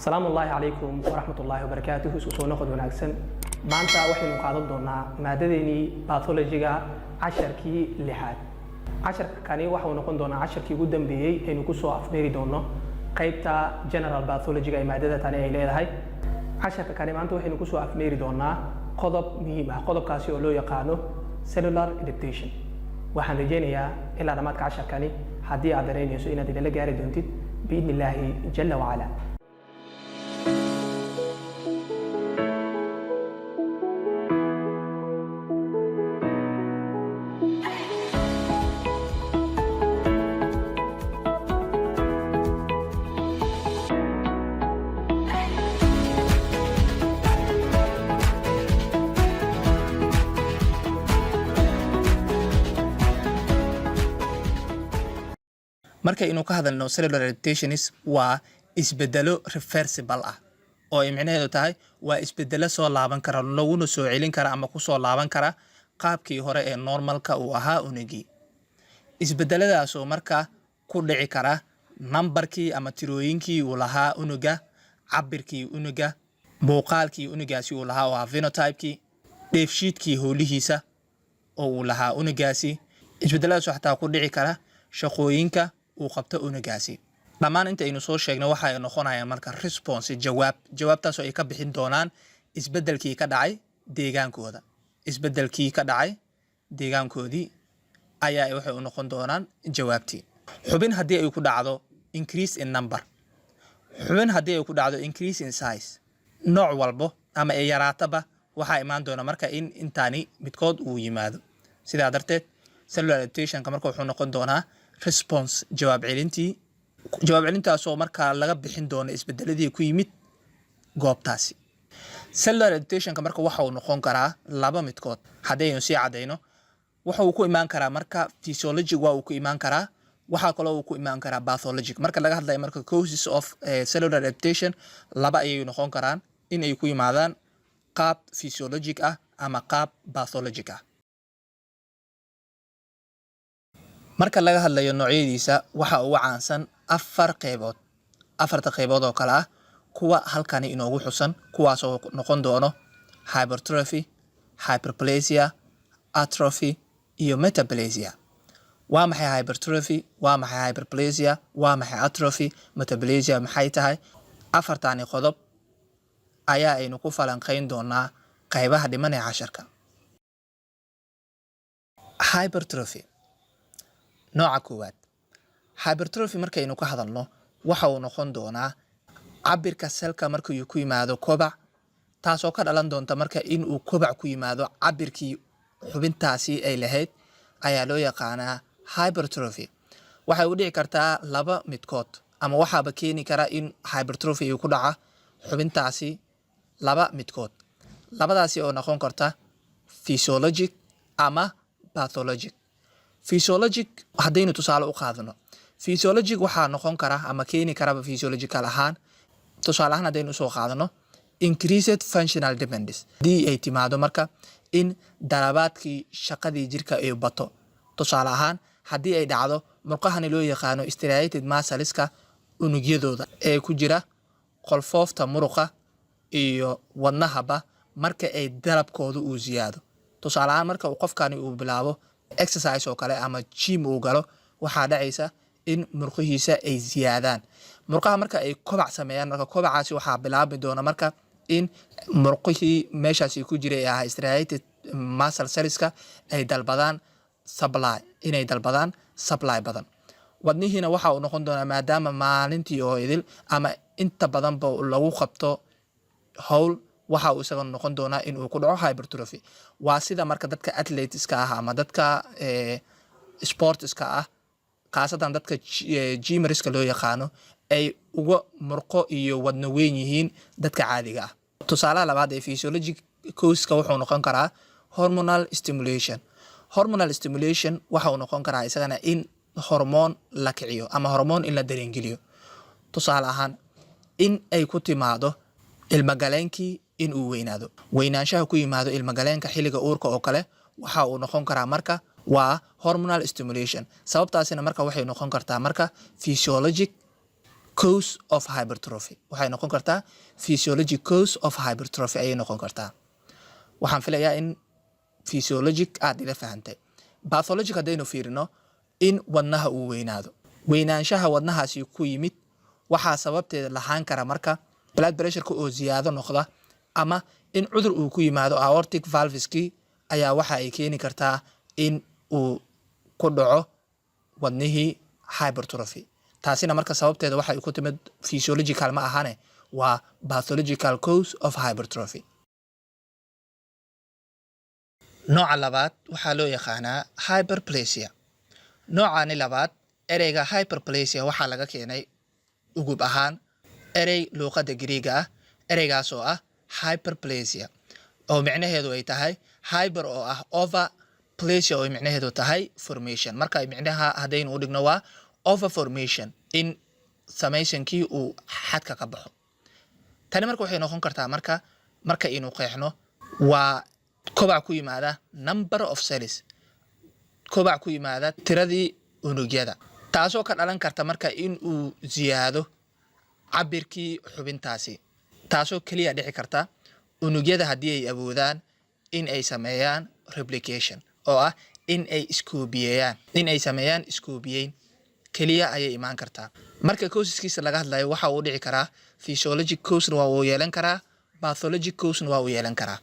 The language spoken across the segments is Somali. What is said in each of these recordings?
السلام الله عليكم ورحمة الله وبركاته. سوسونا قد وناكسن مانتا وحي نقاضد دونا مادديني باثولوجيغا عشركي لحاد عشر كاني وحو نقون دونا عشركي قدام بيي اينو كسو افميري دونا قيبتا جنرال باثولوجيغا ماددة تاني اي ليدهاي عشر كاني مانتا وحي نكسو افميري دونا قضب مهمة قضب كاسيو لو يقانو cellular adaptation waxaan rajeynayaa ilaa dhamaadka casharkani haddii aad dareynayso inaad idinla gaari doontid biidni illaahi jalla wacala. marka inuu ka hadalno cellular adaptations waa isbedelo reversible ah oo ay micnaheedu tahay waa isbedelo soo laaban kara laguna soo celin kara ama ku soo laaban kara qaabkii hore ee normalka uu ahaa unugii. Isbedeladaas oo marka ku dhici kara numberkii ama tirooyinkii uu lahaa unuga, cabirkii unuga, muuqaalkii unugaasi uu lahaa oo phenotype-kii, dheefshiidkii howlihiisa oo uu lahaa unugaasi. Isbedeladaas xataa ku dhici kara shaqooyinka uu qabto unugaasi. Dhammaan inta aynu soo sheegno waxa ay noqonayaan marka response jawaabtaas oo ay ka bixin doonaan isbedelkii ka dhacay deegaankooda. Isbedelkii ka dhacay deegaankoodii ayaa waxay u noqon doonaan jawaabtii. Xubin haddii ay ku dhacdo increase in number, xubin haddii ay ku dhacdo increase in size, nooc walbo ama ay yaraataba waxaa imaan doona marka in intaani midkood uu yimaado. Sidaa darteed cellular adaptation marka wuxuu noqon doonaa response jawaab celintaas oo marka laga bixin doono isbedeladii ku yimid goobtaasi. Cellular adaptation marka waxa uu noqon karaa laba midkood. Haddii aynu sii cadeyno waxa uu ku imaan karaa marka physiologic waa uu ku imaan karaa, waxa kale oo uu ku imaan karaa pathologic. Marka laga hadlayo marka causes of cellular adaptation laba ayay noqon karaan in ay ku yimaadaan qaab physiologic ah ama qaab pathologic ah. marka laga hadlayo noocyadiisa waxa uu caansan afarta qaybood oo kala ah kuwa halkani inoogu xusan, kuwaas oo noqon doono hypertrophy, hyperplasia, atrophy iyo metaplasia. Waa maxay hypertrophy? Waa maxay hyperplasia? Waa maxay atrophy? Metaplasia maxay tahay? Afartaani qodob ayaa aynu ku falanqayn doonaa qaybaha dhiman ee casharka. Hypertrophy nooca koowaad. Hypertrophy markaynu ka hadalno waxa uu noqon doonaa cabirka selka markuu ku yimaado kobac, taasoo ka dhalan doonta marka in uu kobac ku yimaado cabirkii xubintaasi ay lahayd ayaa loo yaqaanaa hypertrophy. Waxay u dhici kartaa laba midkood ama waxaaba keeni kara in hypertrophy uu ku dhaca xubintaasi laba midkood. Labadaasi oo noqon karta physiologic ama pathologic. Physiologic haddaynu tusaale u qaadano, physiologic waxaa noqon kara ama keeni karaba physiological ahaan. Tusaale ahaan haddaynu soo qaadano increased functional dependence, haddii ay timaado marka in darabaadkii shaqadii jirka ay bato. Tusaale ahaan haddii ay dhacdo murqahani loo yaqaano striated muscleska unugyadooda ee ku jira qolfoofta muruqa iyo wadnahaba marka ay dalabkooda uu ziyaado. Tusaale ahaan marka uu qofkani uu bilaabo exercise oo kale ama gym uu galo, waxaa dhacaysa in murqihiisa ay ziyaadaan. Murqaha marka ay kobac sameeyaan, marka kobacaasi waxaa bilaabi doona marka in murqihii meeshaasi ku jiray ah striated muscle cellska ay dalbadaan supply badan. Wadnihiina waxa uu noqon doonaa maadaama maalintii oo idil ama inta badan ba lagu qabto hawl, waxa uu isaga noqon doonaa in uu ku dhaco hypertrophy. Waa sida marka dadka athleteska ah ama dadka sportska ah, khaasatan dadka gymmerska loo yaqaano, ay uga murqo iyo wadno weyn yihiin dadka caadiga ah. Tusaalaha labaad ee physiologic cause-ka wuxuu noqon karaa hormonal stimulation. Hormonal stimulation waxa uu noqon karaa isagana in hormoon la kiciyo ama hormoon in la dareengeliyo. Tusaale ahaan in ay ku timaado ilmagaleenkii in uu weynaado. Weynaanshaha ku yimaado ilmagaleenka xilliga uurka oo kale waxa uu noqon karaa marka waa hormonal stimulation. Sababtaasina marka waxay noqon kartaa marka physiologic cause of hypertrophy waxay noqon kartaa physiologic cause of hypertrophy ayay noqon kartaa. waxaan filayaa in physiologic aad ila fahantay. Pathologic haddaynu fiirino in wadnaha uu weynaado, weynaanshaha wadnahaasi ku yimid waxaa sababteeda lahaan kara marka blood pressure-ka oo ziyaado noqda ama in cudur uu ku yimaado aortic valveski ayaa waxa ay keeni kartaa in uu ku dhaco wadnihii hypertrophy. taasina marka sababteeda waxay ku timid physiological ma ahane waa pathological cause of hypertrophy. nooca labaad waxaa loo yaqaanaa hyperplasia. noocani labaad ereyga hyperplasia waxaa laga keenay ugub ahaan erey luuqadda Giriiga ah, ereygaas oo ah hyperplasia oo micnaheedu ay tahay hyper oo ah over, plasia oo micnaheedu tahay formation. marka micnaha haddaynu u dhigno waa over formation, in samaysankii uu xadka ka baxo. tani marka waxay noqon kartaa marka inuu qeexno waa kobac ku yimaada number of cells, kobac ku yimaada tiradii unugyada, taasoo ka dhalan karta marka in uu ziyaado cabirkii xubintaasi, taasoo kaliya dhici karta unugyada haddii ay awoodaan in ay sameeyaan replication oo ah in ay sameeyaan iskoobiyeyn kaliya ayay imaan kartaa. marka causeskiisa laga hadlayo waxa uu dhici karaa physiologic cause waa uu yeelan karaa, pathologic cause waa uu yeelan karaa.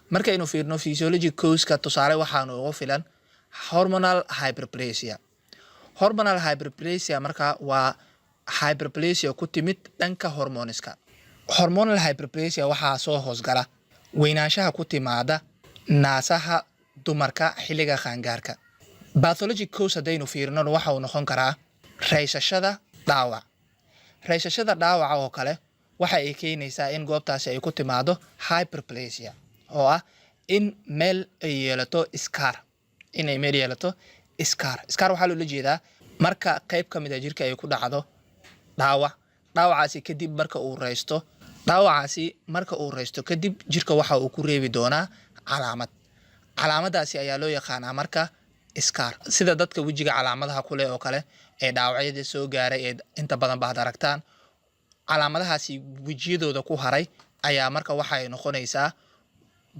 markaynu fiirno physiologic cause-ka tusaale waxaanu ugu filan hormonal hyperplasia. hormonal hyperplasia marka waa hyperplasia ku timid dhanka hormoniska. hormonal hyperplasia waxaa soo hoosgala weynaanshaha ku timaada naasaha dumarka xilliga qaangaarka. pathologic cause haddaynu fiirno waxa uu noqon karaa raysashada dhaawac. raysashada dhaawaca oo kale waxa ay keenaysaa in goobtaasi ay ku timaado hyperplasia oo ah in meel ay yeelato scar, inay meel yeelato scar. scar waxaa loola jeedaa marka qayb ka mid ah jirka ay ku dhacdo dhaawacaasi kadib marka uu raysto kadib jirka waxa uu ku reebi doonaa calaamadaasi ayaa loo yaqaanaa marka scar. sida dadka wejiga calaamadaha ku leh oo kale ee dhaawacyada soo gaaray ee inta badan baad aragtaan, calaamadahaasi wejiyadooda ku haray ayaa marka waxa ay noqonaysaa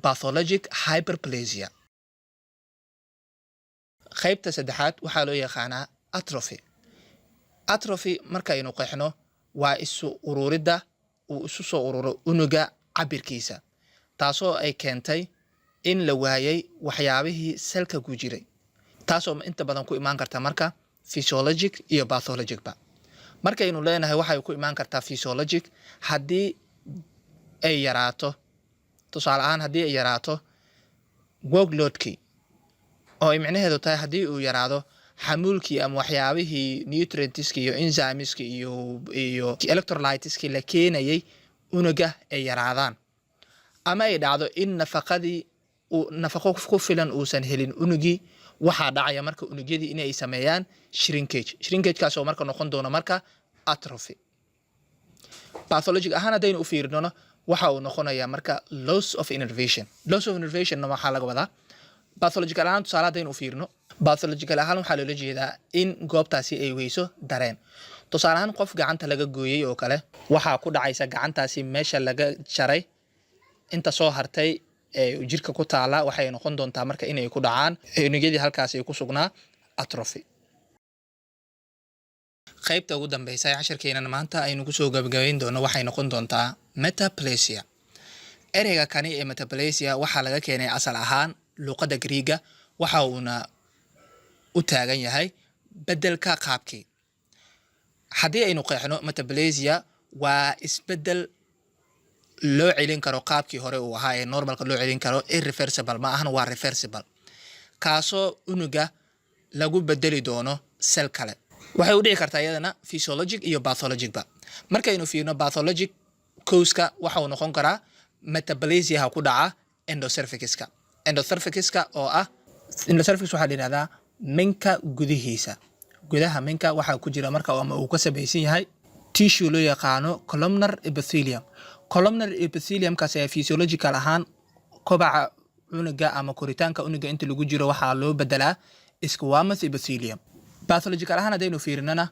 pathologic hyperplasia. qaybta saddexaad waxaa loo yaqaanaa atrophy. atrophy markaynu qeexno waa isu ururidda uu isu soo ururo unuga cabirkiisa, taasoo ay keentay in la waayay waxyaabihii selka ku jiray, taasoo inta badan ku imaan karta marka physiologic iyo pathologic ba. markaynu leenahay waxay ku imaan kartaa physiologic haddii ay yaraato, tusaale ahaan haddii ay yaraato workloadkii oo ay micnaheedu tahay haddii uu yaraado xamuulkii ama waxyaabihii nutrientskii iyo enzymeski iyo electrolyteskii la keenayay unuga ay yaraadaan, ama ay dhacdo in nafaqo ku filan uusan helin unugii, waxaa dhacaya marka unugyadii inay sameeyaan shrinkage kaasoo marka noqon doona marka atrophy. pathologic ahaan haddaynu u fiirino waxa uu noqonayaa marka loss of innervation. waxaa laga wadaa pathological ahaan. tusaale haddaynu u fiirino pathological ahaan waxaa loola jeedaa in goobtaasi ay weyso dareen. tusaale ahaan qof gacanta laga gooyey oo kale waxaa ku dhacaysa gacantaasi meesha laga jaray inta soo hartay ee jirka ku taala waxay noqon doontaa marka inay ku dhacaan unugyadii halkaas ay ku sugnaa atrophy. qaybta ugu dambeysa ee casharkeenana maanta aynu ku soo gabagabayn doono waxay noqon doontaa metaplasia. ereyga kani ee metaplasia waxaa laga keenay asal ahaan luuqadda Giriiga, waxa uuna u taagan yahay beddelka qaabkii. haddii aynu qeexno metaplasia waa isbeddel loo celin karo qaabkii hore uu ahaa ee normalka loo celin karo, irreversible ma ahan, waa reversible, kaasoo unuga lagu bedeli doono sel kale. waxay u dhici kartaa iyadana physiologic iyo pathologic ba. markaynu fiirno pathologic cause-ka waxa uu noqon karaa metaplasia ku dhaca endocervix-ka. endocervix-ka oo ah endocervix waxaa la yidhahdaa minka gudihiisa. gudaha minka waxaa ku jira marka ama uu ka samaysan yahay tissue loo yaqaano columnar epithelium. columnar epithelium-kaas ayaa physiological ahaan kobaca unuga ama koritaanka unuga inta lagu jiro waxaa loo bedelaa squamous epithelium. pathological ahaan haddaynu fiirinana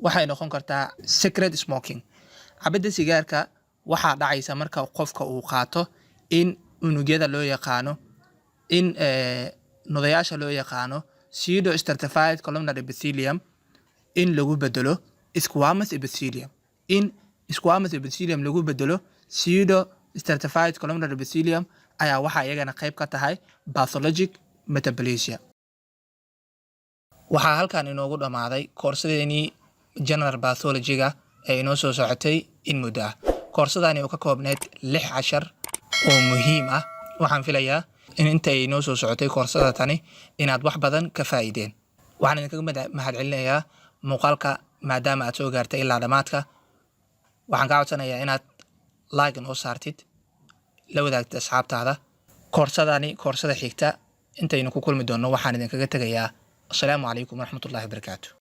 waxay noqon kartaa secret smoking. Cabidda sigaarka waxaa dhacaysa marka qofka uu qaato in unugyada loo yaqaano in nudayaasha loo yaqaano pseudo stratified columnar epithelium in lagu bedelo squamous epithelium. In squamous epithelium lagu bedelo pseudo stratified columnar epithelium ayaa waxaa iyagana qayb ka tahay pathologic metaplasia. waxaa halkan inoogu dhamaaday koorsadeenii general pathology-ga ee inoo soo socotay in muddo ah. koorsadani oo ka koobneed 6 cashar oo muhiim ah. waxaan filayaa in intay inoo soo socotay koorsada tani inaad wax badan ka faa'iideen. waxaan idinkaga mahadcelinayaa muuqaalka maadaama aad soo gaartay ilaa dhamaadka. waxaan kaa codsanayaa inaad like noo saartid, la wadaagtid asxaabtaada. koorsada xigta intaynu ku kulmi doonno waxaan idinkaga tegayaa. السلام عليكم ورحمة الله وبركاته.